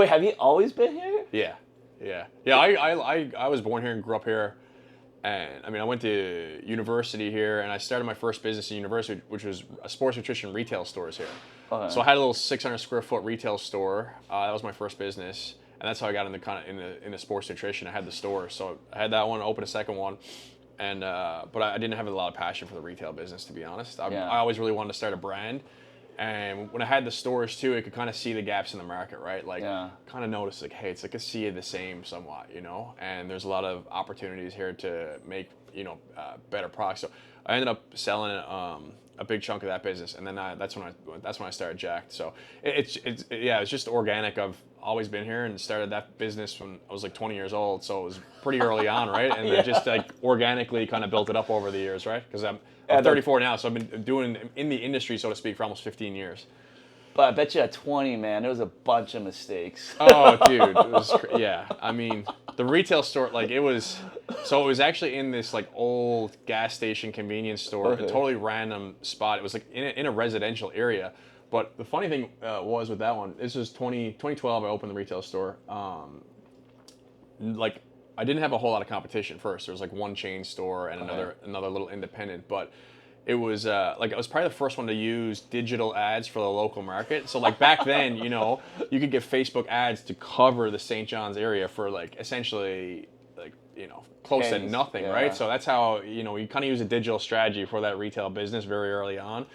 Wait, have you always been here? Yeah. I was born here and grew up here. And I mean, I went to university here, and I started my first business in university, which was a sports nutrition retail stores here. Okay. So I had a little 600 square foot retail store. That was my first business, and that's how I got in the sports nutrition. I had the store, so I had that one, opened a second one, and but I didn't have a lot of passion for the retail business, to be honest. I always really wanted to start a brand. And when I had the stores too, I could kind of see the gaps in the market, right? Like, kind of notice, like, hey, it's like a sea of the same somewhat, you know? And there's a lot of opportunities here to make, better products. So I ended up selling a big chunk of that business, and then that's when I started Jacked. So it's just organic. I've always been here and started that business when I was like 20 years old, so it was pretty early on, right? And then just like organically kind of built it up over the years, right? Because I'm 34 now, so I've been doing in the industry, so to speak, for almost 15 years. But I bet you at 20, man, there was a bunch of mistakes. Oh, dude, it was yeah. I mean, the retail store, like it was actually in this like old gas station convenience store, a totally random spot. It was like in a residential area. But the funny thing was with that one, this was 2012. I opened the retail store. Like I didn't have a whole lot of competition first. There was like one chain store and another little independent, but it was like I was probably the first one to use digital ads for the local market. So like back then, you could get Facebook ads to cover the St. John's area for like essentially like close to nothing, right? So that's how you kind of use a digital strategy for that retail business very early on.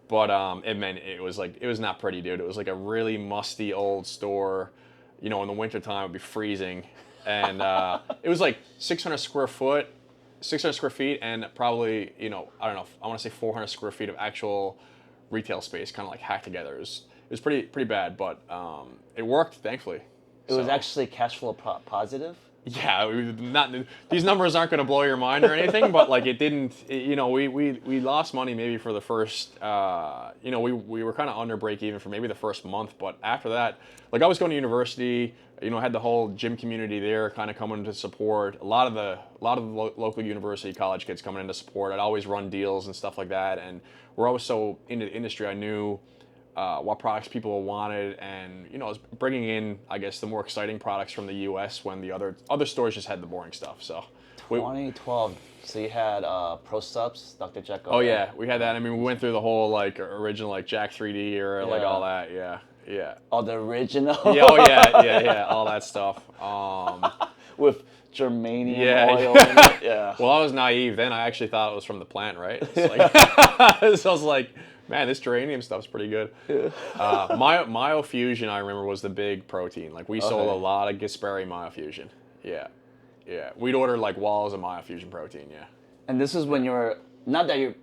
But it meant it was not pretty, dude. It was like a really musty old store. In the wintertime it would be freezing. And it was like 600 square feet, and probably, I don't know, I want to say 400 square feet of actual retail space, kind of like hacked together. It was pretty bad, but it worked, thankfully. It was actually cash flow positive? Yeah, these numbers aren't going to blow your mind or anything, but like it didn't, we lost money maybe for the first, we were kind of under break even for maybe the first month, but after that, like I was going to university, had the whole gym community there kind of coming to support, a lot of the local university college kids coming in to support. I'd always run deals and stuff like that, and we're always so into the industry. I knew what products people wanted, and I was bringing in, I guess, the more exciting products from the U.S. when the other stores just had the boring stuff. So 2012. So you had Pro Subs, Dr. Jekyll. Oh yeah, we had that. I mean, we went through the whole like original like Jack 3D or like all that. Yeah. Oh, the original. Yeah. Oh yeah. All that stuff. With germanium oil in it. Yeah. Well, I was naive then. I actually thought it was from the plant, right? It's like, so I was like, man, this geranium stuff's pretty good. Yeah. Myofusion, I remember, was the big protein. Like we sold a lot of Gasperi Myofusion. Yeah. We'd order like walls of Myofusion protein. Yeah. And this is when you were you're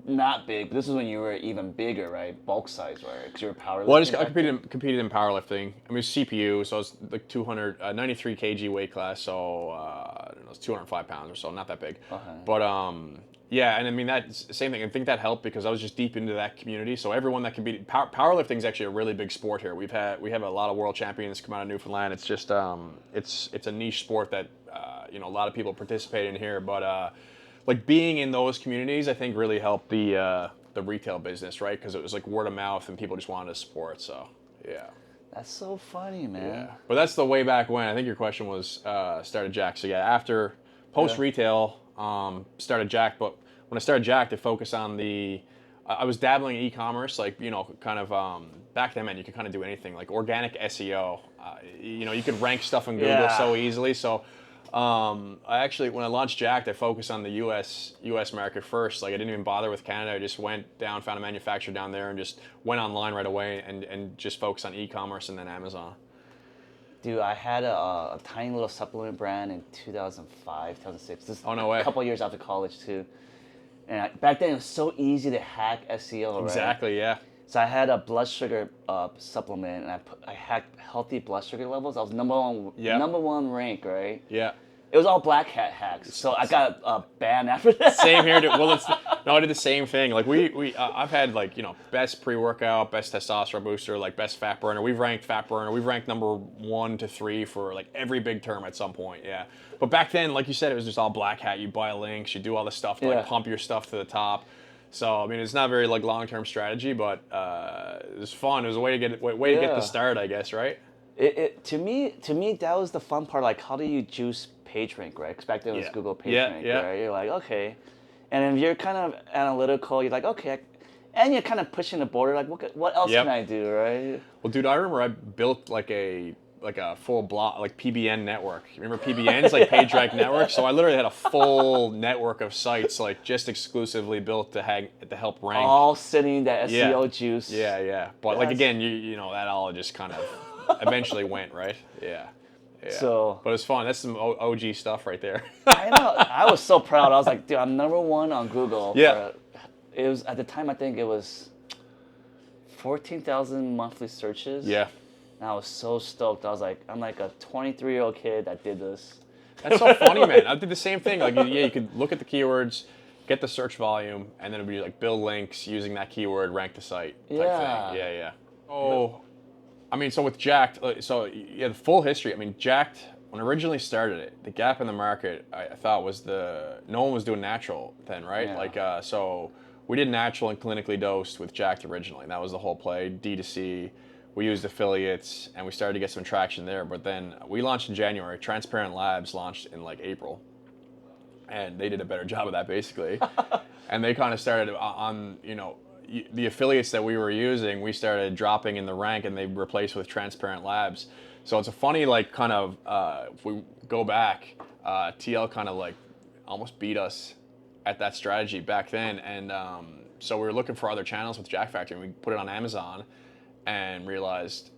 not big, but this is when you were even bigger, right? Bulk size, right? Because you were powerlifting. Well, I competed in powerlifting. I mean, CPU, so I was like 93 kg weight class, so I don't know, it's 205 pounds or so, not that big. But yeah, and I mean that's the same thing. I think that helped because I was just deep into that community. So everyone that competed, powerlifting is actually a really big sport here. We have a lot of world champions come out of Newfoundland. It's just it's a niche sport that a lot of people participate in here, but. Like being in those communities, I think really helped the retail business, right? Because it was like word of mouth, and people just wanted to support. So, yeah. That's so funny, man. Yeah, but that's the way back when. I think your question was started Jack. So yeah, after post retail, started Jack. But when I started Jack, to focus on I was dabbling in e-commerce, like kind of back then, man, you could kind of do anything, like organic SEO. You could rank stuff in Google so easily. So. I actually, when I launched Jacked, I focused on the U.S. market first. Like I didn't even bother with Canada. I just went down, found a manufacturer down there, and just went online right away and just focused on e-commerce and then Amazon. Dude, I had a tiny little supplement brand in 2005, 2006. This no way. A couple of years after college too. And back then it was so easy to hack SEO, right? Exactly, yeah. So I had a blood sugar supplement, and I hacked healthy blood sugar levels. I was number one rank, right? Yeah. It was all black hat hacks, so I got a ban after that. Same here. Well, I did the same thing. Like I've had like best pre-workout, best testosterone booster, like best fat burner. We've ranked fat burner. We've ranked number 1 to 3 for like every big term at some point. Yeah. But back then, like you said, it was just all black hat. You buy links, you do all the stuff to like pump your stuff to the top. So I mean, it's not very like long-term strategy, but it was fun. It was a way to get the start, I guess, right? To me, that was the fun part. Like, how do you juice PageRank, right? Because back then it was Yeah. Google Yeah, PageRank, yeah. right? You're like, okay. And if you're kind of analytical, you're like, okay. And you're kind of pushing the border, like, what else Yep. can I do, right? Well, dude, I remember I built like a full block like PBN network. You remember PBNs like PageRank network? So I literally had a full network of sites like just exclusively built to help rank. All sitting in that Yeah. SEO juice. Yeah, yeah. But like That's- again, you know that all just kind of eventually went, right? Yeah. Yeah. So- but it's fun. That's some OG stuff right there. I know. I was so proud. I was like, dude, I'm #1 on Google. Yeah. It was at the time. I think it was 14,000 monthly searches. Yeah. And I was so stoked. I'm like a 23-year-old kid that did this. That's so funny, man. I did the same thing. Like, yeah, you could look at the keywords, get the search volume, and then it'd be like build links using that keyword, rank the site type Yeah. thing. Yeah, yeah. Oh, I mean, so with Jacked, so yeah, the full history. I mean, Jacked, when I originally started it, the gap in the market, I thought was no one was doing natural then, right? Yeah. Like, so we did natural and clinically dosed with Jacked originally, and that was the whole play, D2C. We used affiliates, and we started to get some traction there. But then we launched in January. Transparent Labs launched in like April, and they did a better job of that basically. And they kind of started on, the affiliates that we were using, we started dropping in the rank, and they replaced with Transparent Labs. So it's a funny like kind of if we go back, TL kind of like almost beat us at that strategy back then, and so we were looking for other channels with Jack Factory, and we put it on Amazon. And realized,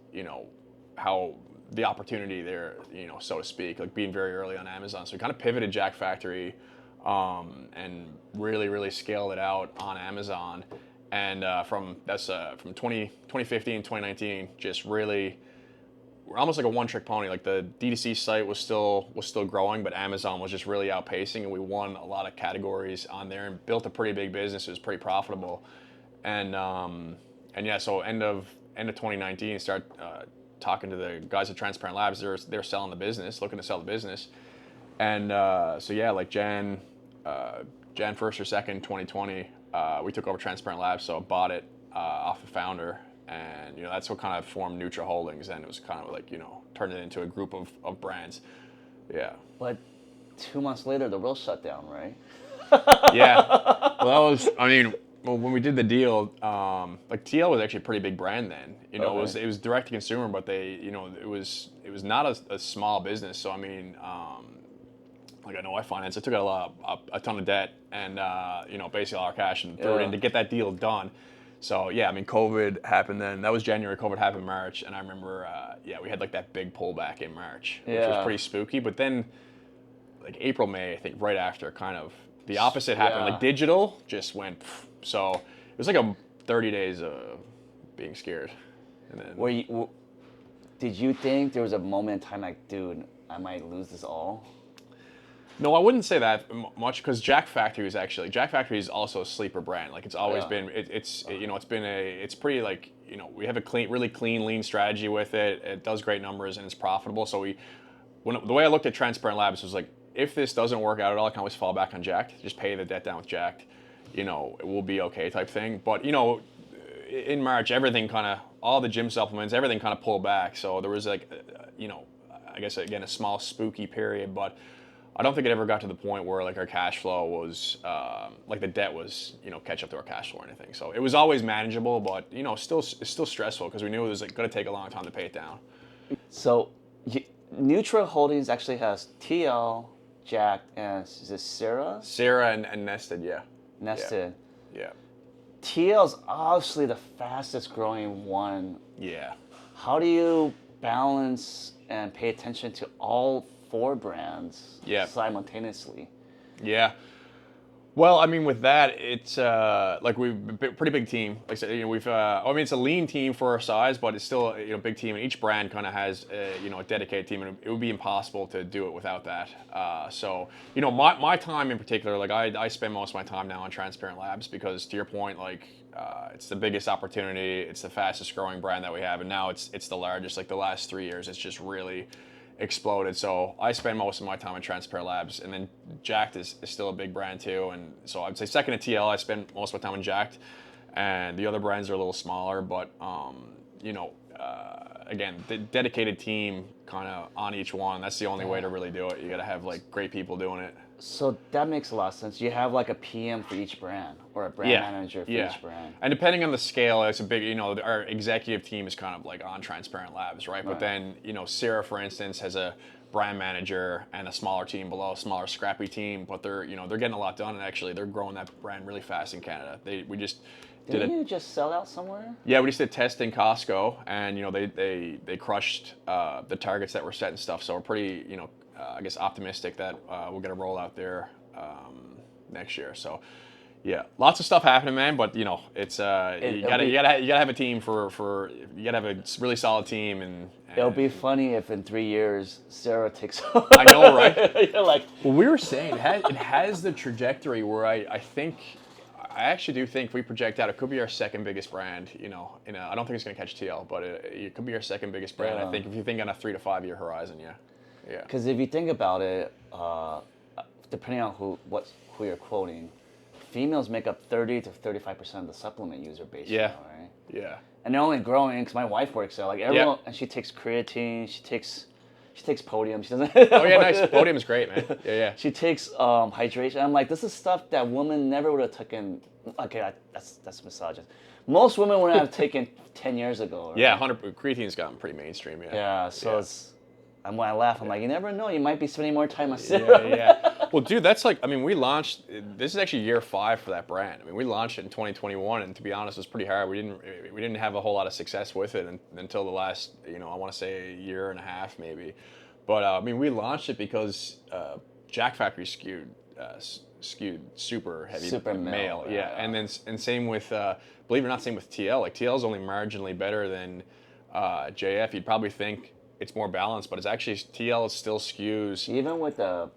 how the opportunity there, so to speak, like being very early on Amazon. So we kind of pivoted Jack Factory and really, really scaled it out on Amazon. And from 2015, 2019, just really, we're almost like a one-trick pony. Like the D2C site was still growing, but Amazon was just really outpacing, and we won a lot of categories on there and built a pretty big business. It was pretty profitable. And yeah, so end of 2019, start talking to the guys at Transparent Labs. They're selling the business, looking to sell the business, and so yeah, like Jan 1st or 2nd, 2020, we took over Transparent Labs. So I bought it off the founder, and that's what kind of formed Nutra Holdings, and it was kind of like turned it into a group of brands. Yeah. But 2 months later, the world shut down, right? Yeah. Well, when we did the deal, like TL was actually a pretty big brand then. Okay. It was direct to consumer, but they, it was not a small business. So I mean, like I know I financed. I took out a ton of debt, and basically all our cash and threw it in to get that deal done. So yeah, I mean, COVID happened then. That was January. COVID happened in March, and I remember, we had like that big pullback in March, which was pretty spooky. But then, like April, May, I think right after, kind of the opposite happened. Yeah. Like digital just went. So it was like a 30 days of being scared, and then. Did you think there was a moment in time like, dude, I might lose this all? No, I wouldn't say that much, because Jack Factory is also a sleeper brand. Like it's always been. It's pretty like we have a really clean, lean strategy with it. It does great numbers and it's profitable. So the way I looked at Transparent Labs was like, if this doesn't work out at all, I can always fall back on Jacked. Just pay the debt down with Jacked. It will be okay type thing. But in March, everything kind of, all the gym supplements, everything kind of pulled back. So there was like, I guess again a small spooky period, but I don't think it ever got to the point where like our cash flow was like the debt was catch up to our cash flow or anything. So it was always manageable, but it's still stressful because we knew it was like going to take a long time to pay it down. So Nutra Holdings actually has TL, Jack, and is it Sarah? Sarah and Nested, yeah. Nested. Yeah. TL's obviously the fastest growing one. Yeah. How do you balance and pay attention to all 4 brands simultaneously? Yeah. Well, I mean, with that, it's like we've a pretty big team. Like I said, we've. It's a lean team for our size, but it's still a big team. And each brand kind of has a dedicated team, and it would be impossible to do it without that. So my time in particular, like I spend most of my time now on Transparent Labs because, to your point, like it's the biggest opportunity. It's the fastest growing brand that we have, and now it's the largest. Like the last 3 years, it's just really exploded. So I spend most of my time in Transparent Labs, and then Jacked is still a big brand too. And so I'd say second to TL, I spend most of my time in Jacked, and the other brands are a little smaller. But again, the dedicated team kind of on each one. That's the only way to really do it. You got to have like great people doing it. So that makes a lot of sense. You have like a PM for each brand or a brand manager for each brand. And depending on the scale, it's a big, our executive team is kind of like on Transparent Labs, right? But then, Sarah, for instance, has a brand manager and a smaller team below, a smaller scrappy team, but they're getting a lot done, and actually they're growing that brand really fast in Canada. Didn't you just sell out somewhere? Yeah, we just did test in Costco, and they crushed the targets that were set and stuff. So we're pretty I guess optimistic that we'll get a rollout there next year. So yeah, lots of stuff happening, man. But it's you gotta have a team for you gotta have a really solid team, and it'll be funny if in 3 years Sarah takes over. I know, right? You're like, well, we were saying it has the trajectory where I actually do think if we project out, it could be our second biggest brand. I don't think it's going to catch TL, but it could be our second biggest brand. I think if you think on a 3 to 5 year horizon, yeah. Because if you think about it, depending on who you're quoting, females make up 30 to 35% of the supplement user base. Yeah. Now, right? Yeah. And they're only growing because my wife works there. Like everyone, and she takes creatine. She takes Podium. She doesn't. Oh yeah, nice. Podium's great, man. Yeah. She takes hydration. I'm like, this is stuff that women never would have taken. Okay, that's misogynist. Most women would have taken 10 years ago. Right? Yeah, 100. Creatine's gotten pretty mainstream. Yeah. Yeah. So it's. And when I laugh, I'm like, you never know. You might be spending more time on Sarah. Yeah. Well, dude, that's like. I mean, we launched. This is actually year 5 for that brand. I mean, we launched it in 2021, and to be honest, it was pretty hard. We didn't have a whole lot of success with it until the last, I want to say a year and a half maybe. But I mean, we launched it because Jack Factory skewed super heavy, super male. Yeah, and same with believe it or not, same with TL. Like TL is only marginally better than JF. You'd probably think it's more balanced, but it's actually TL still skews. Even with the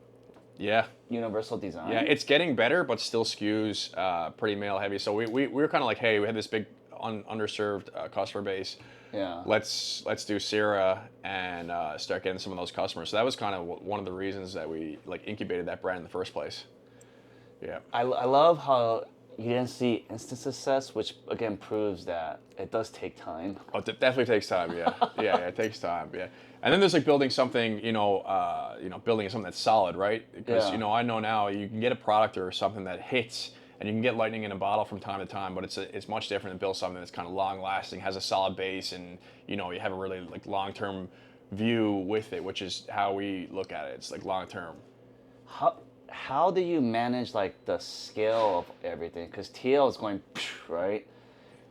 Yeah. Universal design. Yeah, it's getting better, but still skews pretty male heavy. So we were kind of like, hey, we had this big underserved customer base. Yeah. Let's do Sierra and start getting some of those customers. So that was kind of one of the reasons that we like incubated that brand in the first place. Yeah. I love how you didn't see instant success, which again proves that it does take time. Oh, it definitely takes time. Yeah. Yeah, it takes time. Yeah. And then there's like building something, building something that's solid, right? Because I know now you can get a product or something that hits, and you can get lightning in a bottle from time to time, but it's much different than build something that's kind of long lasting, has a solid base, and you have a really like long term view with it, which is how we look at it. It's like long term. How do you manage like the scale of everything? Because TL is going right.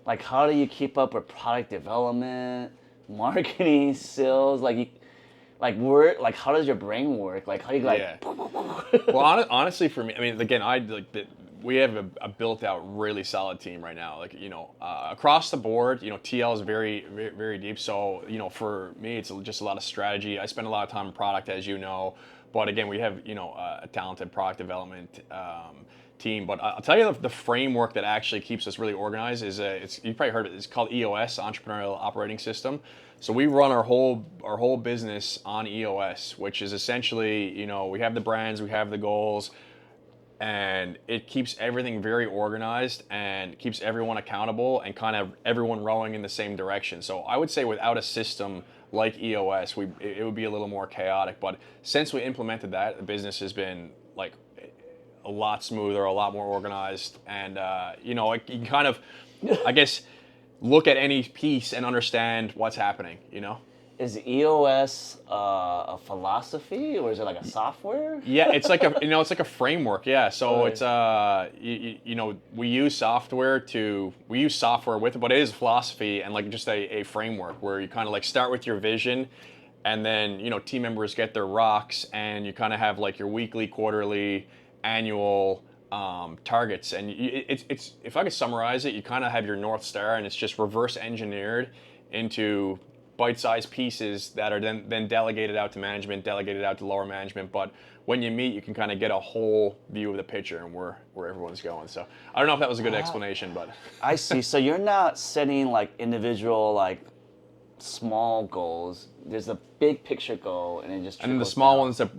Like how do you keep up with product development, marketing, sales? Like how does your brain work? Like how do you like? Yeah. Well, honestly, for me, I mean, again, we have a built out really solid team right now. Like across the board, TL is very, very, very deep. So for me, it's just a lot of strategy. I spend a lot of time in product, as you know. But again, we have a talented product development team. But I'll tell you the framework that actually keeps us really organized is you've probably heard of it. It's called EOS, Entrepreneurial Operating System. So we run our whole business on EOS, which is essentially we have the brands, we have the goals, and it keeps everything very organized and keeps everyone accountable and kind of everyone rowing in the same direction. So I would say without a system like EOS, it would be a little more chaotic. But since we implemented that, the business has been like a lot smoother, a lot more organized, and you can kind of, I guess, look at any piece and understand what's happening. Is EOS a philosophy or is it like a software? Yeah, it's like a framework. Yeah, so it's we use software with it, but it is a philosophy and like just a framework where you kind of like start with your vision, and then team members get their rocks, and you kind of have like your weekly, quarterly, annual targets, and it's if I could summarize it, you kind of have your North Star, and it's just reverse engineered into bite-sized pieces that are then delegated out to management, delegated out to lower management. But when you meet, you can kind of get a whole view of the picture and where everyone's going. So I don't know if that was a good explanation, but I see. So you're not setting like individual like small goals. There's a big picture goal, and then and then the small ones that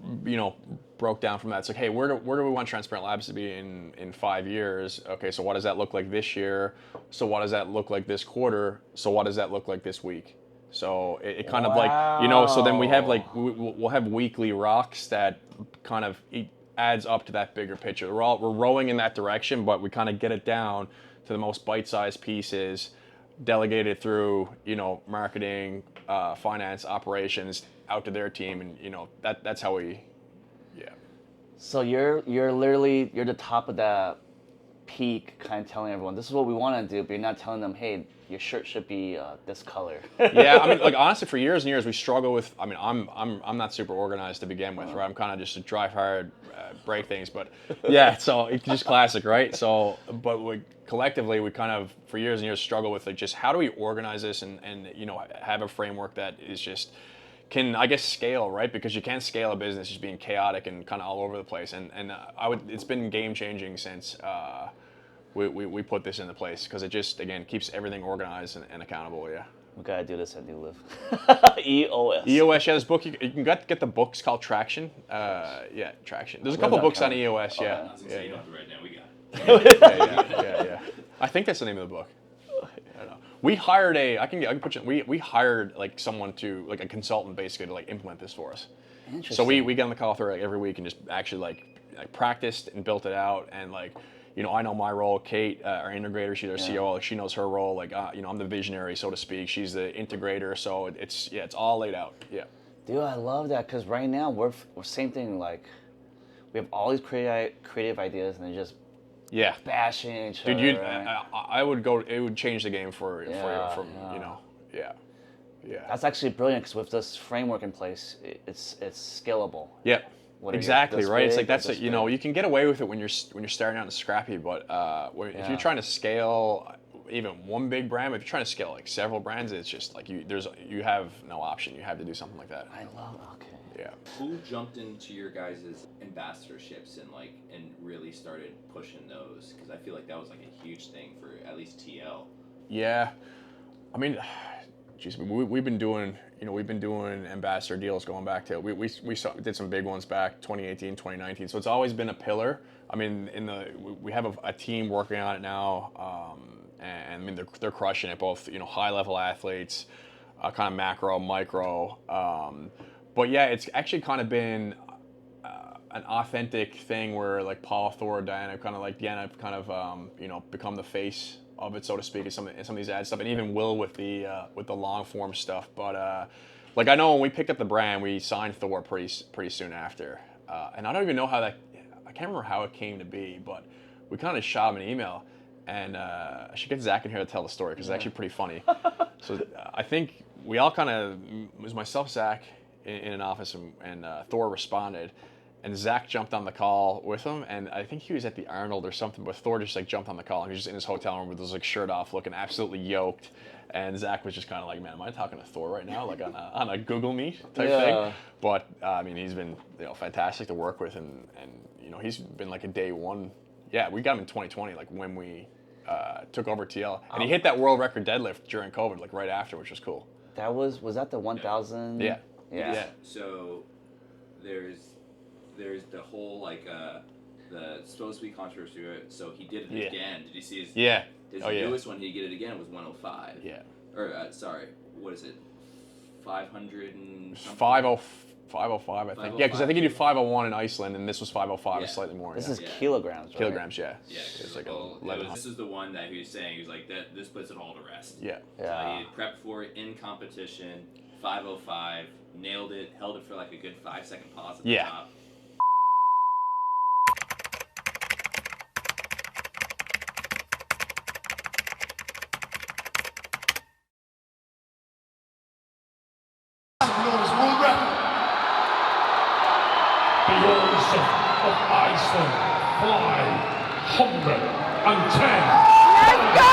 broke down from that. It's like, hey, where do we want Transparent Labs to be in 5 years? Okay, so what does that look like this year? So what does that look like this quarter? So what does that look like this week? So it kind of like, you know, so then we have like, we'll have weekly rocks that kind of adds up to that bigger picture. We're rowing in that direction, but we kind of get it down to the most bite-sized pieces, delegated through, you know, marketing, finance, operations, out to their team, and you know that's how we, yeah. So you're literally the top of that peak, kind of telling everyone this is what we want to do, but you're not telling them, hey, your shirt should be this color. Yeah, I mean, like honestly, for years and years we struggle with. I mean, I'm not super organized to begin with, right? I'm kind of just a drive hard, break things, but yeah. So it's just classic, right? So, but collectively we kind of for years and years struggle with like just how do we organize this and you know have a framework that is just can I guess scale, right? Because you can't scale a business just being chaotic and kind of all over the place. And it's been game changing since we put this into place because it just again keeps everything organized and accountable. Yeah. We gotta do this at NuLiv. EOS. EOS, yeah. This book you can get the books called Traction. Yeah, Traction. There's a couple books on EOS. Yeah. I was gonna say, you don't have to write it down. We got it. Yeah. I think that's the name of the book. I don't know. We hired I can put you. We hired like someone to like a consultant basically to like implement this for us. Interesting. So we get on the call with her like, every week and just actually like practiced and built it out and like. You know, I know my role. Kate, our integrator, she's our COO. She knows her role. Like, you know, I'm the visionary, so to speak. She's the integrator. So it's all laid out. Yeah. Dude, I love that because right now we're same thing. Like, we have all these creative ideas and they're just bashing each other. Dude, right? I would go. It would change the game for you. You know, yeah. That's actually brilliant because with this framework in place, it's scalable. Yeah. Exactly right. It's like that's you know you can get away with it when you're starting out and scrappy, but if you're trying to scale even one big brand, if you're trying to scale like several brands, it's just like you have no option. You have to do something like that. I love Yeah. Who jumped into your guys' ambassadorships and really started pushing those? Because I feel like that was like a huge thing for at least TL. Yeah, I mean, geez, we've been doing ambassador deals going back to we did some big ones back 2018, 2019. So it's always been a pillar. I mean, we have a team working on it now, and I mean they're crushing it. Both high level athletes, kind of macro, micro. But yeah, it's actually kind of been an authentic thing where like Paul, Thor, Diana kind of become the face of it, so to speak, in some of these ad stuff, and even Will with the long form stuff. But like I know when we picked up the brand, we signed Thor pretty soon after, and I don't even know how that. I can't remember how it came to be, but we kind of shot him an email, and I should get Zach in here to tell the story because it's actually pretty funny. So I think we all kind of it was myself, Zach, in an office, and Thor responded. And Zach jumped on the call with him, and I think he was at the Arnold or something, but Thor just like jumped on the call, and he was just in his hotel room with his like shirt off, looking absolutely yoked. And Zach was just kind of like, man, am I talking to Thor right now, like on a Google Meet type thing? But I mean, he's been fantastic to work with, and he's been like a day one. Yeah, we got him in 2020, like when we took over TL, and he hit that world record deadlift during COVID, like right after, which was cool. That was that the 1,000? Yeah. So there's the whole like the supposed to be controversy. So he did it again. Did you see his? Yeah. His newest one, he did it again. It was 105. Yeah. Or sorry, what is it? 500 and something? 505, I think. Yeah, because I think he did 501 in Iceland, and this was 505, Yeah. slightly more. This is kilograms, right? Kilograms, yeah. Yeah, It's like this is the one that he was saying. He was like, this puts it all to rest. Yeah. Yeah. He prepped for it in competition, 505, nailed it, held it for like a good 5-second pause at the top. Of Iceland, 510. Let's go!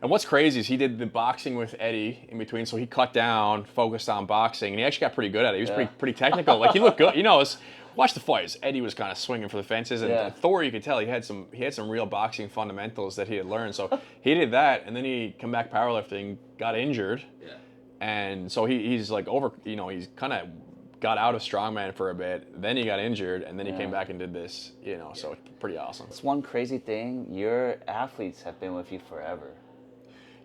And what's crazy is he did the boxing with Eddie in between, so he cut down, focused on boxing, and he actually got pretty good at it. He was pretty technical. Like he looked good. Watch the fights. Eddie was kind of swinging for the fences, and Thor, you could tell he had some real boxing fundamentals that he had learned. So he did that, and then he come back powerlifting, got injured, And so he's like he's kind of got out of strongman for a bit, then he got injured, and then he came back and did this, so it's pretty awesome. It's one crazy thing. Your athletes have been with you forever.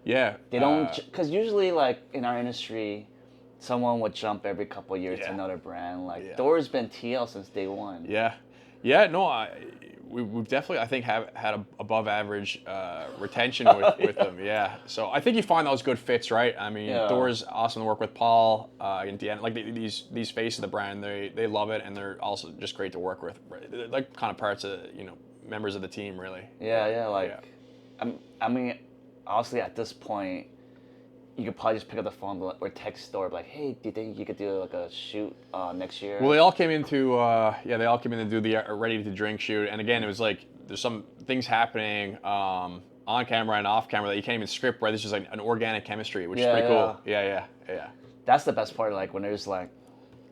Yeah. They don't, because usually like in our industry, someone would jump every couple of years to another brand. Like Thor's been TL since day one. Yeah, no, we've definitely, I think, have had a above average retention with them. Yeah, so I think you find those good fits, right? I mean, Thor's awesome to work with. Paul and Deanna, like these faces of the brand, they love it, and they're also just great to work with. Right? They're like kind of parts of members of the team, really. I mean, honestly, at this point, you could probably just pick up the phone or text Thor, like, hey, do you think you could do like a shoot next year? Well, they all came in to do the ready to drink shoot, and again, it was like there's some things happening on camera and off camera that you can't even script. Right, this is like an organic chemistry, which is pretty cool. Yeah. That's the best part. Like when there's like,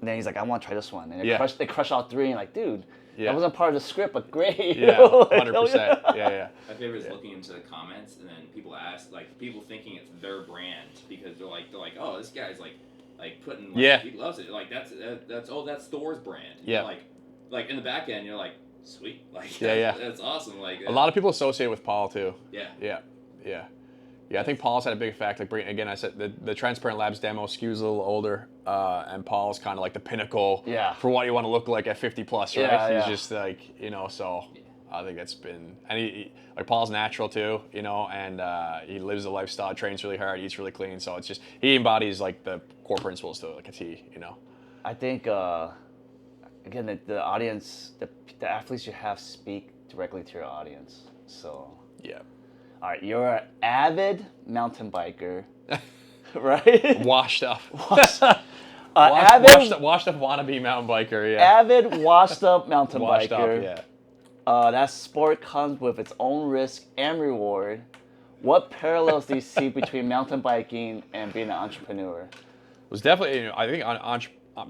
and then he's like, I want to try this one, and they crush all three, and like, dude. Yeah. That wasn't part of the script, but great. Yeah, 100%. Yeah. My favorite is looking into the comments and then people ask, like, people thinking it's their brand because they're like, oh, this guy's like putting, like, he loves it. Like that's Thor's brand. Yeah. Like in the back end, you're like, sweet. Like that's awesome. Like a lot of people associate with Paul too. Yeah. Yeah, I think Paul's had a big effect. Like, again, I said the Transparent Labs demo skews a little older, and Paul's kind of like the pinnacle for what you want to look like at 50 plus, right? He's just like, so I think that's been, and he like Paul's natural too, and he lives the lifestyle, trains really hard, eats really clean. So it's just, he embodies like the core principles to like a T, I think, again, the audience, the athletes you have speak directly to your audience. So. Yeah. All right, you're an avid mountain biker, right? Washed up. Washed up wannabe mountain biker, yeah. Avid, washed up mountain washed biker. Up, yeah. That sport comes with its own risk and reward. What parallels do you see between mountain biking and being an entrepreneur? It was definitely, I think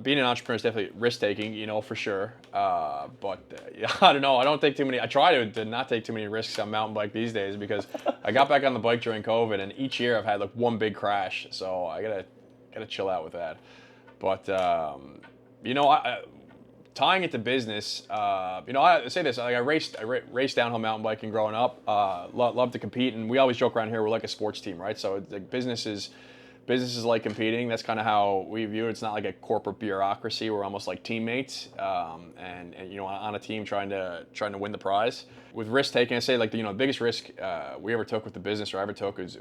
being an entrepreneur is definitely risk-taking, for sure. But I don't know. I don't take too many. I try to not take too many risks on mountain bike these days because I got back on the bike during COVID, and each year I've had like one big crash. So I gotta chill out with that. But tying it to business, I say this. Like I raced downhill mountain biking growing up. Love to compete, and we always joke around here we're like a sports team, right? So like business is like competing. That's kind of how we view it. It's not like a corporate bureaucracy. We're almost like teammates, and on a team trying to win the prize. With risk taking, I say like the biggest risk we ever took with the business or ever took is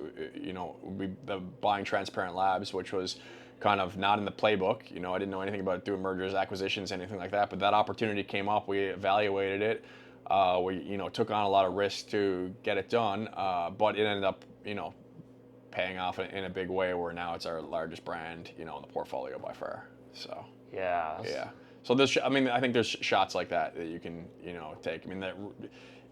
buying Transparent Labs, which was kind of not in the playbook. I didn't know anything about doing mergers, acquisitions, anything like that. But that opportunity came up. We evaluated it. We took on a lot of risk to get it done, but it ended up paying off in a big way where now it's our largest brand, in the portfolio by far. So yeah. So I think there's shots like that you can take. I mean,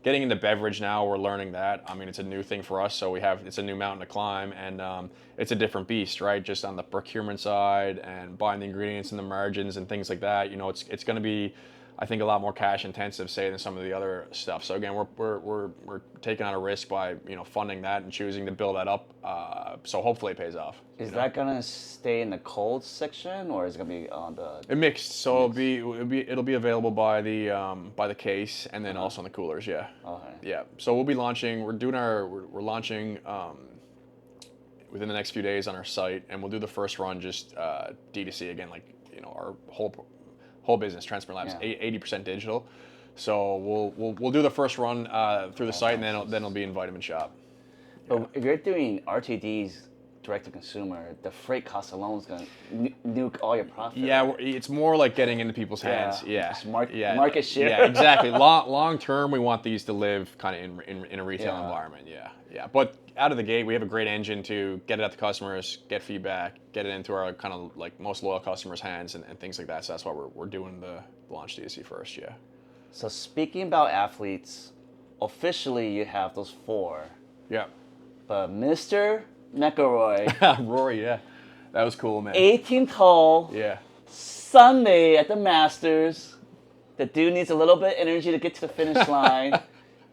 getting into beverage now, we're learning that. I mean, it's a new thing for us, so it's a new mountain to climb, and it's a different beast, right? Just on the procurement side and buying the ingredients and the margins and things like that. It's going to be, I think, a lot more cash intensive, say, than some of the other stuff. So again, we're taking on a risk by funding that and choosing to build that up. So hopefully it pays off. Is that gonna stay in the cold section, or is it gonna be on the? It mixed, so it'll be available by the case and then also in the coolers. Yeah. Okay. Yeah. So we'll be launching. We're launching within the next few days on our site, and we'll do the first run just D2C again, like our whole business, Transparent Labs, 80% digital. So we'll do the first run through the site, and then it'll be in Vitamin Shop. But if you're doing RTDs direct to consumer, the freight cost alone is gonna nuke all your profit. Yeah, it's more like getting into people's hands. Yeah, just market share. Yeah, exactly. Long term, we want these to live kind of in a retail environment. Yeah. But out of the gate, we have a great engine to get it out to customers, get feedback, get it into our kind of like most loyal customers' hands and things like that. So that's why we're doing the launch D2C first. Yeah. So speaking about athletes, officially you have those 4. Yeah. But Mr. McElroy. Rory, yeah. That was cool, man. 18 tall. Yeah. Sunday at the Masters. The dude needs a little bit of energy to get to the finish line.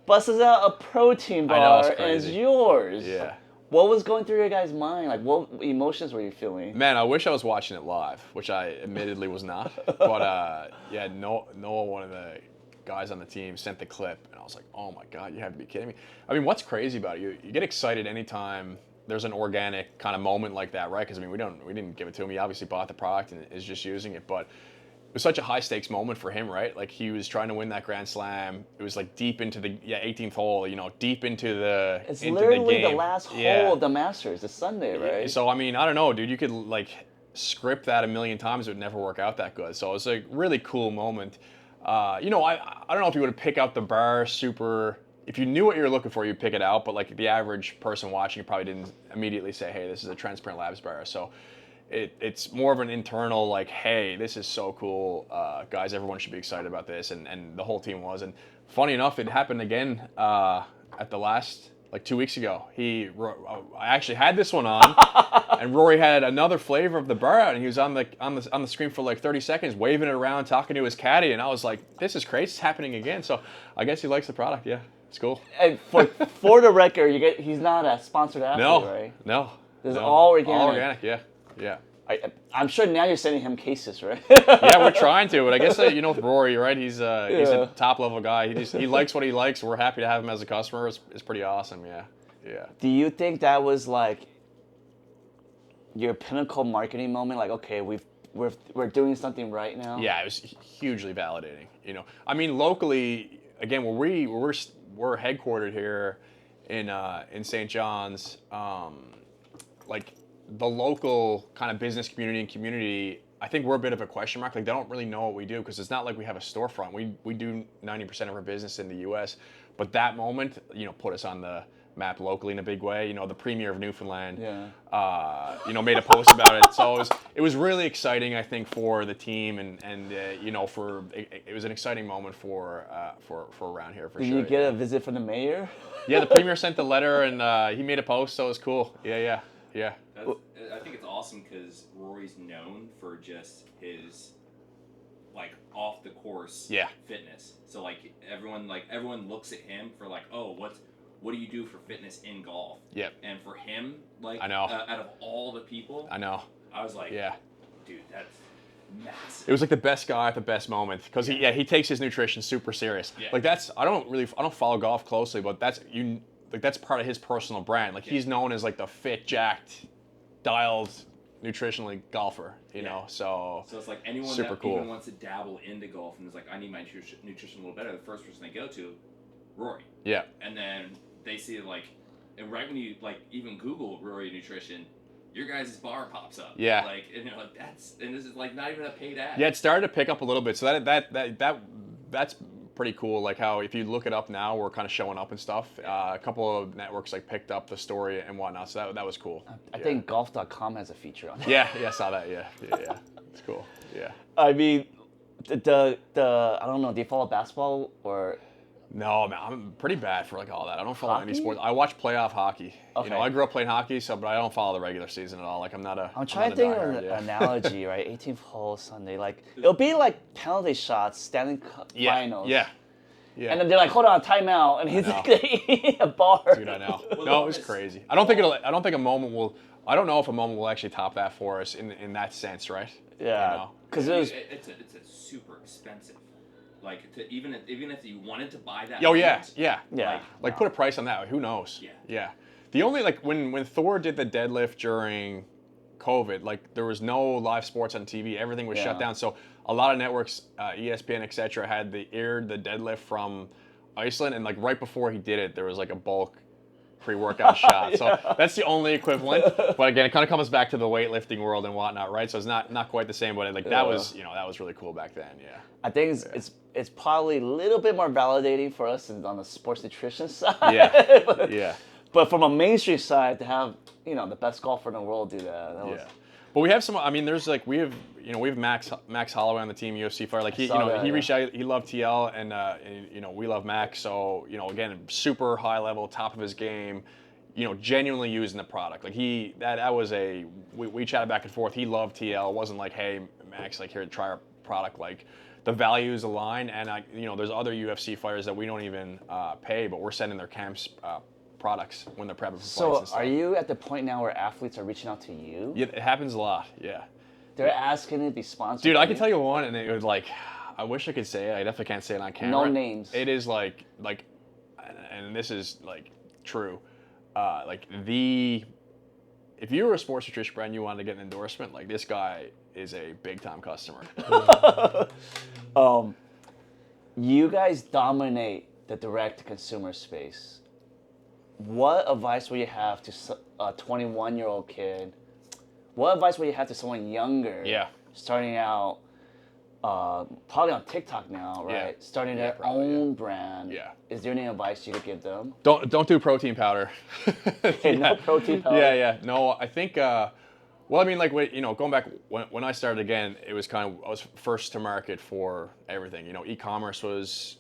Busts out a protein bar and it's yours. Yeah. What was going through your guys' mind? Like, what emotions were you feeling? Man, I wish I was watching it live, which I admittedly was not. But yeah, Noah, one of the guys on the team, sent the clip, and I was like, oh my God, you have to be kidding me. I mean, what's crazy about it? You get excited anytime there's an organic kind of moment like that, right? Because I mean, we didn't give it to him. He obviously bought the product and is just using it, but it was such a high stakes moment for him, right? Like he was trying to win that Grand Slam. It was like deep into the 18th hole, deep into the It's into literally the the last hole of the Masters. It's Sunday, right? So I mean, I don't know, dude. You could like script that a million times, it would never work out that good. So it's a really cool moment. I don't know if you would pick out the bar super. If you knew what you were looking for, you'd pick it out. But like the average person watching probably didn't immediately say, "Hey, this is a Transparent Labs bar." So it's more of an internal like, "Hey, this is so cool, guys! Everyone should be excited about this," and the whole team was. And funny enough, it happened again at the last. Like 2 weeks ago, I actually had this one on, and Rory had another flavor of the bar out, and he was on the screen for like 30 seconds, waving it around, talking to his caddy, and I was like, "This is crazy! It's happening again." So I guess he likes the product. Yeah, it's cool. And for the record, he's not a sponsored athlete, right? No. This is all organic. All organic. Yeah. I'm sure now you're sending him cases, right? Yeah, we're trying to, but I guess with Rory, right? He's a top level guy. He likes what he likes. We're happy to have him as a customer. It's pretty awesome. Yeah. Do you think that was like your pinnacle marketing moment? Like, okay, we're doing something right now. Yeah, it was hugely validating. I mean, locally, again, where we're headquartered here in St. John's, like. The local kind of business community, I think we're a bit of a question mark. Like they don't really know what we do because it's not like we have a storefront. We do 90% of our business in the U.S., but that moment, put us on the map locally in a big way. The premier of Newfoundland, made a post about it. So it was really exciting, I think, for the team and it was an exciting moment for around here for sure. Did you get a visit from the mayor? Yeah, the premier sent the letter and he made a post, so it was cool. Yeah. I think it's awesome because Rory's known for just his like off the course fitness. So like everyone looks at him for like, oh, what do you do for fitness in golf? Yep. And for him, like I know. Out of all the people, I know. I was like, dude, that's massive. It was like the best guy at the best moment because he takes his nutrition super serious. Yeah. Like I don't follow golf closely, but that's part of his personal brand. Like he's known as like the fit, jacked, dialed, nutritionally golfer, you know. So it's like anyone super that cool. even wants to dabble into golf and is like, I need my nutrition a little better. The first person they go to, Rory. Yeah. And then they see like, and right when you like even Google Rory nutrition, your guys' bar pops up. Yeah. Like and this is like not even a paid ad. Yeah, it started to pick up a little bit. So that's pretty cool. Like how if you look it up now, we're kind of showing up and stuff. A couple of networks like picked up the story and whatnot. So that was cool. I think golf.com has a feature on it. Yeah, I saw that. Yeah. It's cool. Yeah. I mean, the I don't know. Do you follow basketball or? No, man, I'm pretty bad for like all that. I don't follow Hockey? any sports. I watch playoff hockey. Okay. I grew up playing hockey, but I don't follow the regular season at all. Like I'm trying to think of an analogy, right? 18th hole Sunday, like it'll be like penalty shots, Stanley Cup finals. Yeah. And then they're like, hold on, timeout, and he's like a bar. Dude, I know. No, it was crazy. I don't think a moment will. I don't know if a moment will actually top that for us in that sense, right? Yeah. Because it's a super expensive. Like even if you wanted to buy that. Oh yeah. Like wow. put a price on that. Who knows? Yeah. The only like when Thor did the deadlift during COVID, like there was no live sports on TV. Everything was shut down. So a lot of networks, ESPN, etc., had aired the deadlift from Iceland, and like right before he did it, there was like a bulk pre-workout shot. So that's the only equivalent. But again, it kind of comes back to the weightlifting world and whatnot, right? So it's not quite the same, but like that was really cool back then. Yeah. I think it's probably a little bit more validating for us on the sports nutrition side. Yeah. But from a mainstream side, to have the best golfer in the world do that was. But we have some. I mean, there's like we have Max Holloway on the team, UFC fighter. Like he reached out. He loved TL, and we love Max. So again, super high level, top of his game. Genuinely using the product. Like that was we chatted back and forth. He loved TL. It wasn't like, hey Max, like here, try our product. Like the values align, and there's other UFC fighters that we don't even pay, but we're sending their camps products when they're prepping for fights So and stuff. are you at the point now where athletes are reaching out to you? Yeah, it happens a lot. Yeah. They're asking to be sponsored. Dude, I can tell you one, and it was like, I wish I could say it. I definitely can't say it on camera. No names. It is like, and this is like true. If you were a sports nutrition brand, you wanted to get an endorsement, like this guy is a big time customer. You guys dominate the direct to consumer space. What advice would you have to a 21-year-old kid? What advice would you have to someone younger? Yeah. Starting out, probably on TikTok now, right? Yeah. Starting Yeah, their probably, own brand. Yeah. Is there any advice you could give them? Don't do protein powder. Okay, no protein powder. Yeah. No, I think. Well, I mean, like, going back when I started again, it was I was first to market for everything. E-commerce was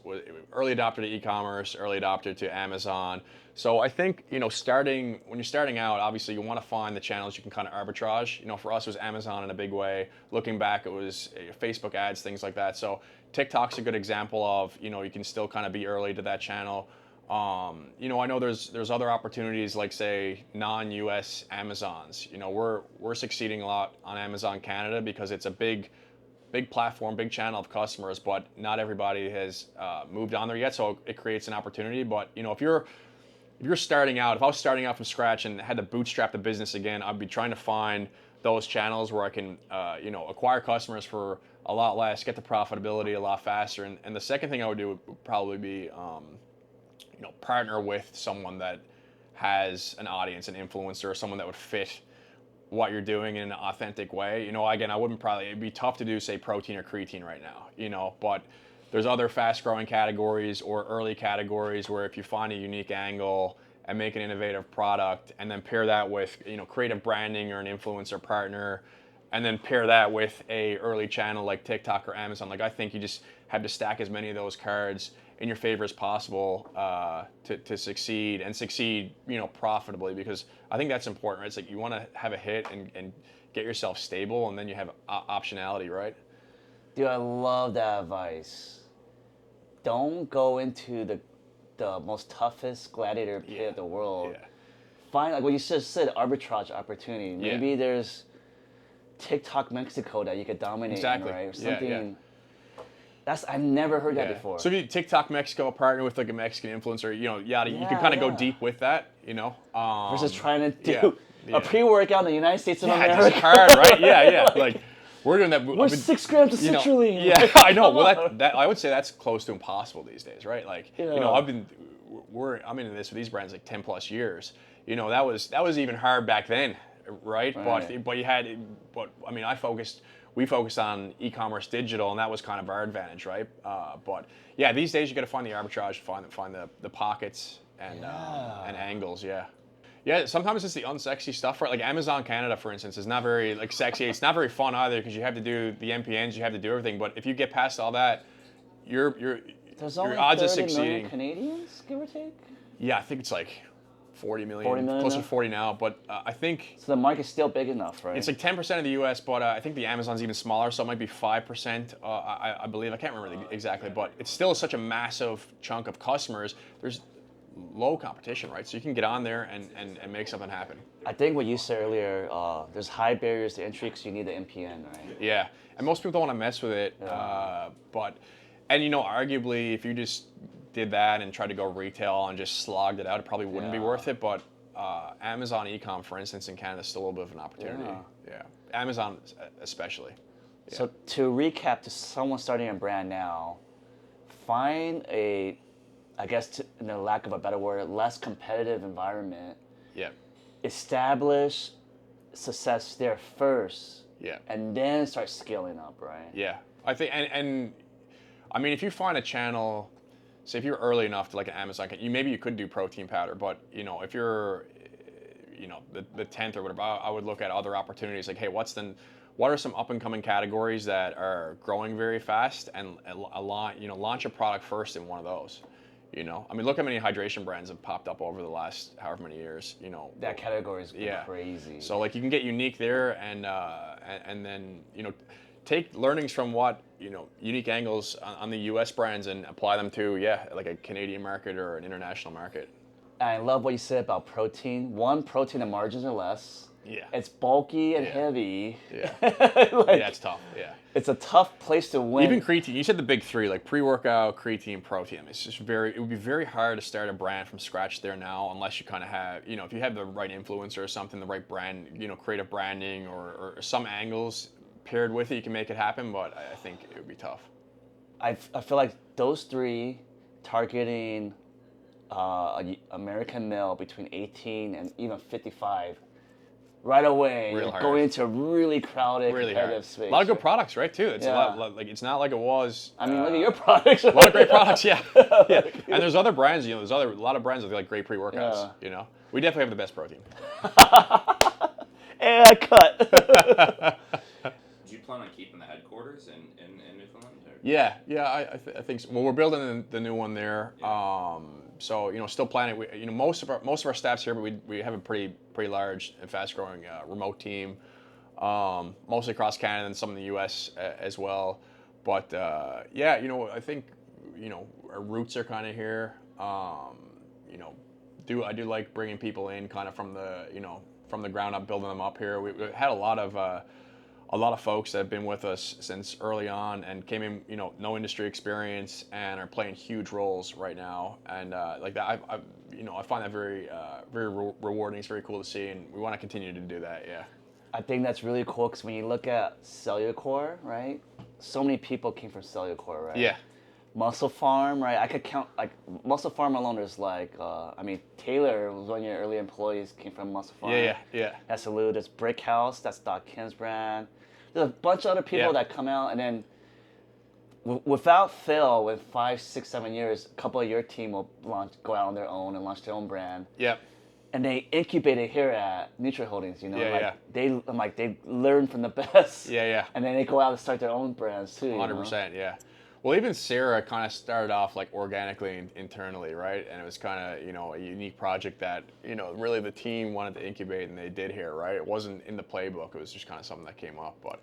early adopter to e-commerce, early adopter to Amazon. So I think, when you're starting out, obviously you want to find the channels you can kind of arbitrage. For us, it was Amazon in a big way. Looking back, it was Facebook ads, things like that. So TikTok's a good example of, you can still kind of be early to that channel. I know there's other opportunities like, say, non-US Amazons. We're succeeding a lot on Amazon Canada because it's a big platform, big channel of customers, but not everybody has moved on there yet. So it creates an opportunity. But if you're starting out, if I was starting out from scratch and had to bootstrap the business again, I'd be trying to find those channels where I can acquire customers for a lot less, get the profitability a lot faster. And the second thing I would do would probably be partner with someone that has an audience, an influencer, someone that would fit what you're doing in an authentic way. Again, it'd be tough to do, say, protein or creatine right now, but there's other fast growing categories or early categories where if you find a unique angle and make an innovative product and then pair that with, creative branding or an influencer partner, and then pair that with a early channel like TikTok or Amazon, I think you just have to stack as many of those cards in your favor as possible to succeed profitably, because I think that's important, right? It's like you want to have a hit and get yourself stable, and then you have optionality, right? Dude, I love that advice. Don't go into the most toughest gladiator pit of the world. Yeah. Find, like what you just said, arbitrage opportunity. Maybe there's TikTok Mexico that you could dominate Exactly. in, right? Or something. Yeah. I've never heard that before. So if you TikTok Mexico, partner with like a Mexican influencer, you can kind of go deep with that, versus trying to do a pre-workout in the United States of America. It's hard, right? Yeah. Like we're doing that. We're 6 grams of citrulline. Yeah, I know. Well, that I would say that's close to impossible these days, right? Like, I'm into this with these brands like 10 plus years. That was even hard back then, right? We focused on e-commerce digital, and that was kind of our advantage, right? But yeah, these days you got to find the arbitrage, find the pockets and angles, Yeah, sometimes it's the unsexy stuff, right? Like Amazon Canada, for instance, is not very sexy. It's not very fun either because you have to do the MPNs, you have to do everything. But if you get past all that, your odds of succeeding. Million Canadians, give or take. Yeah, I think it's like 40 million, 40 million closer now? to 40 now. But I think so. The market's still big enough, right? it's like 10% of the U.S., but I think the Amazon's even smaller, so it might be 5%. I believe, I can't remember exactly, but it's still such a massive chunk of customers. There's low competition, right? So you can get on there and make something happen. I think what you said earlier, there's high barriers to entry because you need the MPN, right? Yeah, and most people don't want to mess with it. Arguably, if you just did that and tried to go retail and just slogged it out, it probably wouldn't be worth it. But Amazon e-com, for instance, in Canada is still a little bit of an opportunity. Yeah. Amazon especially. Yeah. So to recap, to someone starting a brand now, find a, I guess, in the lack of a better word, less competitive environment. Yeah. Establish success there first. Yeah. And then start scaling up, right? Yeah. I think, and I mean, if you find a channel, say if you're early enough to like an Amazon, maybe you could do protein powder, but if you're, the 10th or whatever, I would look at other opportunities like, hey, what are some up and coming categories that are growing very fast, and launch a product first in one of those. I mean, look how many hydration brands have popped up over the last however many years. That category is crazy. So like you can get unique there, and then take learnings from what unique angles on the U.S. brands and apply them to like a Canadian market or an international market. And I love what you said about protein. One, protein, the margins are less. Yeah. It's bulky and heavy. Yeah. Like, Yeah, it's tough. Yeah. It's a tough place to win. Even creatine. You said the big three, like pre-workout, creatine, protein. It's just it would be very hard to start a brand from scratch there now, unless you kind of have, if you have the right influencer or something, the right brand, creative branding or some angles paired with it, you can make it happen. But I think it would be tough. I feel like those three targeting American male between 18 and even 55 right away, going into a really crowded, competitive space. A lot of good products, right? Too. It's a lot, like it's not like it was. I mean, look at your products. A lot of great products, yeah. And there's other brands. There's a lot of brands with like great pre-workouts. We definitely have the best protein. And cut. Do you plan on keeping the headquarters in Newfoundland? Or? Yeah, I think so. Well, we're building the new one there. Yeah. So still planning. Most of our staff's here, but we have a pretty large and fast growing remote team, mostly across Canada and some in the U.S. As well. But I think our roots are kind of here. I do like bringing people in kind of from the ground up, building them up here. We've had a lot of folks that have been with us since early on and came in, no industry experience and are playing huge roles right now. And like that, I find that very rewarding. It's very cool to see, and we want to continue to do that. Yeah. I think that's really cool because when you look at Cellucor, right? So many people came from Cellucor, right? Yeah. Muscle Farm, right? I could count, like, Muscle Farm alone is like, Taylor was one of your early employees, came from Muscle Farm. Yeah. That's Salute. There's Brick House, that's Doc Kim's brand. There's a bunch of other people that come out, and then without fail, with 5, 6, 7 years, a couple of your team will go out on their own and launch their own brand. Yep. And they incubated here at Nutri Holdings, Yeah. They learn from the best. Yeah. And then they go out and start their own brands too. 100%, yeah. Well, even Sarah kind of started off like organically internally, right? And it was kind of, a unique project that, really the team wanted to incubate, and they did here, right? It wasn't in the playbook. It was just kind of something that came up. But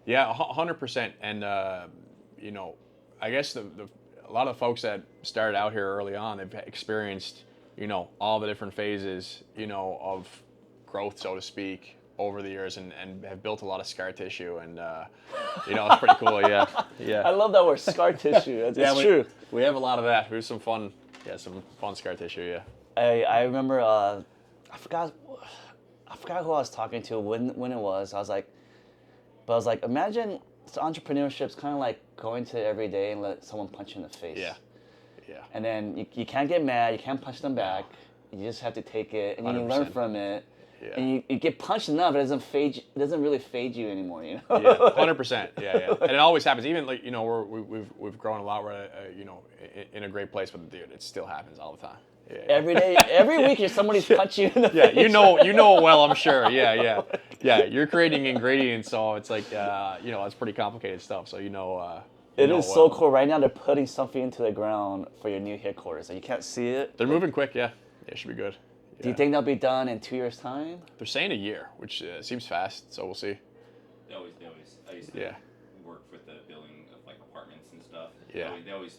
yeah, 100%. And, I guess a lot of the folks that started out here early on, they've experienced, all the different phases, of growth, so to speak, over the years, and have built a lot of scar tissue, and it's pretty cool. Yeah. I love that word, scar tissue. It's true. We have a lot of that. There's some fun scar tissue. Yeah. I remember I forgot who I was talking to when it was. I was like, imagine entrepreneurship's kind of like going to every day and let someone punch you in the face. Yeah. And then you can't get mad. You can't punch them back. You just have to take it, and you learn from it. Yeah. And you get punched enough, it doesn't really fade you anymore, Yeah, 100%. Yeah. And it always happens. Even like we've grown a lot. We're in a great place, but dude, it still happens all the time. Yeah. Every day, every week, somebody's punching you in the face. Yeah, you know it well, I'm sure. Yeah. You're creating ingredients, so it's like it's pretty complicated stuff. So it is so cool. Right now, they're putting something into the ground for your new headquarters. So you can't see it. They're moving quick. Yeah, it should be good. Do you think they'll be done in 2 years' time? They're saying a year, which seems fast, so we'll see. They always. I used to work with the building of like apartments and stuff. Yeah. They always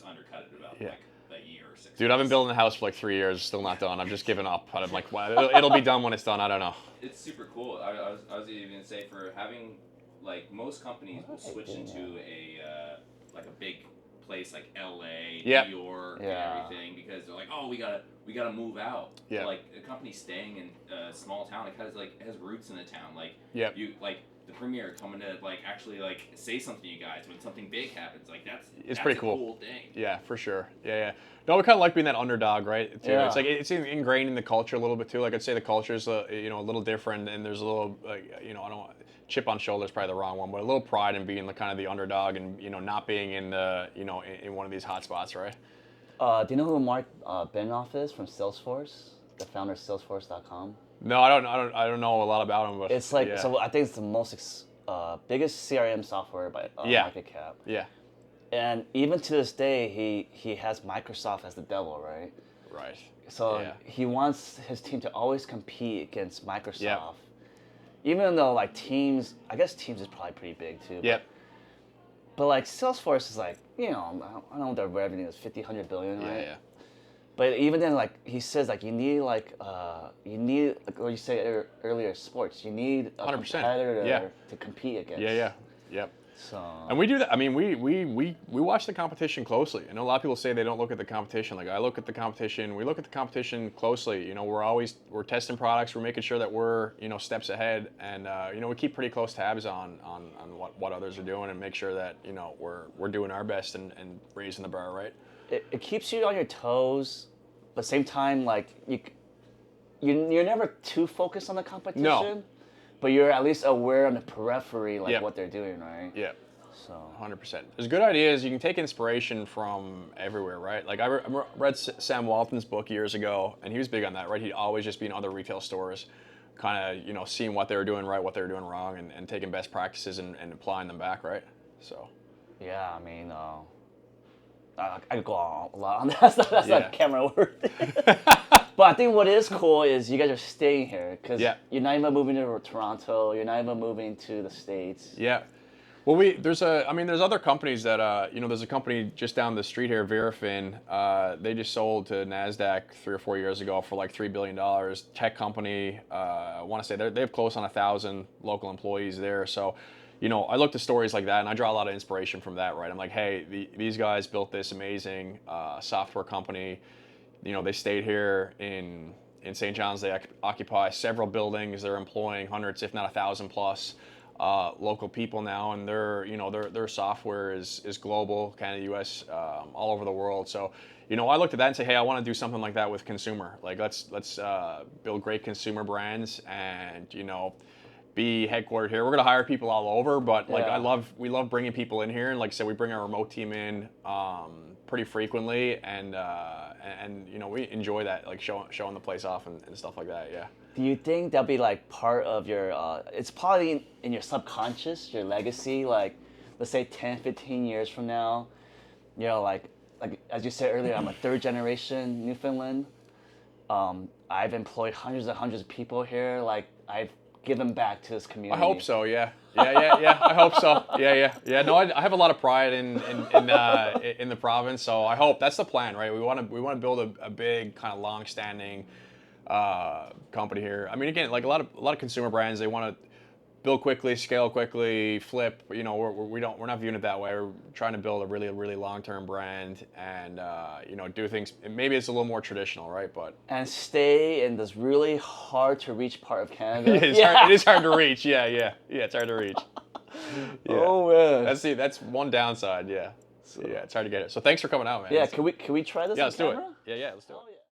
undercut it about like a year or 6 months. Dude, I've been building a house for like 3 years, still not done. I've just given up. I'm like, well, it'll be done when it's done. I don't know. It's super cool. I was even gonna say, for having, like, most companies will switch into a big place like LA, New York, and everything, because they're like, oh, we gotta move out. Yeah. But, like, a company staying in a small town, it has roots in the town. Like, you like the premier coming to actually say something to you guys when something big happens. Like, that's pretty a cool thing. Yeah, for sure. Yeah. No, we kind of like being that underdog, right? Too. Yeah. It's like it's ingrained in the culture a little bit too. Like, I'd say the culture is a little different, and there's a little I don't. Chip on shoulder is probably the wrong one, but a little pride in being kind of the underdog and not being in the in one of these hot spots, right? Do you know who Mark Benioff is from Salesforce, the founder of Salesforce.com? No, I don't know a lot about him, but it's like so. I think it's the most biggest CRM software by market cap. Yeah. And even to this day, he has Microsoft as the devil, right? Right. So he wants his team to always compete against Microsoft. Yeah. Even though Teams, I guess Teams is probably pretty big too. Yep. But Salesforce is I don't know what their revenue is, 50, 100 billion, right? Yeah. But even then, like he says, like you need like what you said earlier, sports. You need a 100%. competitor to compete against. Yeah. Yep. So. And we do that. I mean, we watch the competition closely. I know a lot of people say they don't look at the competition. Like I look at the competition. We look at the competition closely. You know, we're testing products. We're making sure that we're steps ahead, and we keep pretty close tabs on what others are doing, and make sure that we're doing our best and raising the bar, right? It keeps you on your toes, but same time like you're never too focused on the competition. No. But you're at least aware on the periphery, like what they're doing, right? Yeah. So 100%. There's good ideas. You can take inspiration from everywhere, right? Like I read Sam Walton's book years ago, and he was big on that, right? He'd always just be in other retail stores, kind of seeing what they were doing right, what they were doing wrong, and taking best practices and applying them back, right? So. Yeah, I mean, I could go on a lot on that. That's not camera work. But I think what is cool is you guys are staying here because you're not even moving to Toronto. You're not even moving to the States. Yeah. Well, there's other companies that there's a company just down the street here, Verafin. They just sold to NASDAQ 3 or 4 years ago for like $3 billion. Tech company. I want to say they have close on 1,000 local employees there. So, I look to stories like that and I draw a lot of inspiration from that, right? I'm like, hey, these guys built this amazing software company. They stayed here in St. John's. They occupy several buildings. They're employing hundreds, if not 1,000 plus local people now, and their software is global, Canada, U.S., all over the world. So, I looked at that and say, hey, I want to do something like that with consumer. Like let's build great consumer brands and be headquartered here. We're gonna hire people all over, but like we love bringing people in here, and like I said, we bring our remote team in pretty frequently, and we enjoy that, like showing the place off and stuff like that. Yeah. Do you think that'll be like part of your? It's probably in your subconscious, your legacy. Like, let's say 10, 15 years from now, like as you said earlier, I'm a third generation Newfoundland. I've employed hundreds and hundreds of people here. Like I've given back to this community. I hope so. Yeah. I hope so. Yeah. No, I have a lot of pride in the province, so I hope that's the plan, right? We want to build a big kind of long-standing company here. I mean, again, like a lot of consumer brands, they want to build quickly, scale quickly, flip. We're not viewing it that way. We're trying to build a really, really long-term brand and do things. Maybe it's a little more traditional, right? But stay in this really hard to reach part of Canada. It is hard to reach. Yeah. It's hard to reach. Yeah. Oh man, that's one downside. Yeah. So, yeah, it's hard to get it. So thanks for coming out, man. Yeah, can we try this? Yeah, on let's camera? do it. Yeah, let's do it.